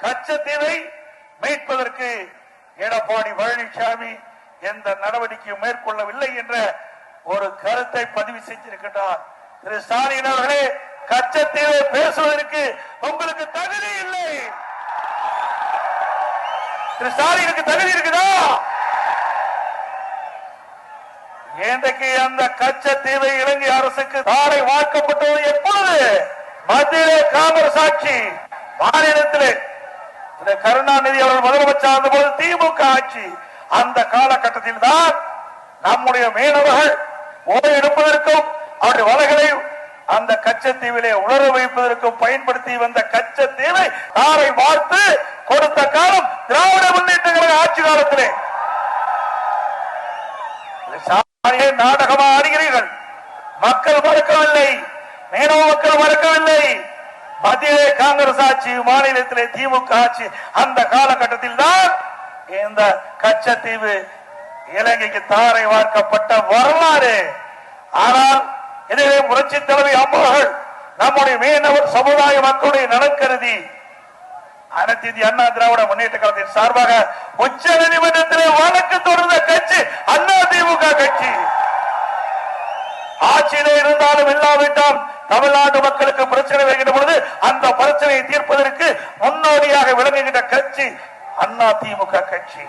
கச்சத்தீவை மீட்பதற்கு எடப்பாடி பழனிசாமி எந்த நடவடிக்கையும் மேற்கொள்ளவில்லை என்ற ஒரு கருத்தை பதிவு செஞ்சிருக்கின்றார். திரு ஸ்டாலின் அவர்களே, கச்சத்தீவை பேசுவதற்கு உங்களுக்கு தகுதி இல்லை. திரு ஸ்டாலினுக்கு தகுதி இருக்குதா? இன்றைக்கு அந்த கச்சத்தீவை இலங்கை அரசுக்கு தாரை வார்க்கப்பட்டது எப்பொழுது? மத்தியிலே காங்கிரஸ் ஆட்சி, மாநிலத்திலே கருணாநிதி அவர்கள் முதலமைச்சர் இருந்தபோது திமுக ஆட்சி. அந்த காலகட்டத்தில் தான் நம்முடைய மீனவர்கள் ஓய்வு எடுப்பதற்கும் அவருடைய வலைகளை அந்த கச்சத்தீவிலே உலர வைப்பதற்கும் பயன்படுத்தி வந்த கச்சத்தீவை தாரை வார்த்து கொடுத்த காலம் திராவிட முன்னேற்ற கழக ஆட்சி காலத்திலே. நாடகமா ஆடுகிறீர்கள். மக்கள் மறக்கவில்லை, மீனவ மக்கள் மறக்கவில்லை. மத்தியிலே காங்கிரஸ் ஆட்சி, மாநிலத்திலே திமுக ஆட்சி. அந்த காலகட்டத்தில் தான் இந்த கச்சத்தீவு இலங்கைக்கு தாரை வார்க்கப்பட்ட வரலாறு. ஆனால் இதிலே புரட்சி தலைவி அம்மாவர்கள் நம்முடைய மீனவர் சமுதாய மக்களுடைய நலன் கருதி அனைத்து இந்திய அண்ணா திராவிட முன்னேற்ற கழகத்தின் சார்பாக உச்ச நீதிமன்றத்திலே வழக்கு தொடர்ந்த கட்சி அண்ணா திமுக கட்சி. ஆட்சியிலே இருந்தாலும் இல்லாவிட்டால் தமிழ்நாட்டு மக்களுக்கு பிரச்சனை வருகின்ற பொழுது அந்த பிரச்சனையை தீர்ப்பதற்கு முன்னோடியாக விளங்குகின்ற கட்சி அண்ணா திமுக கட்சி.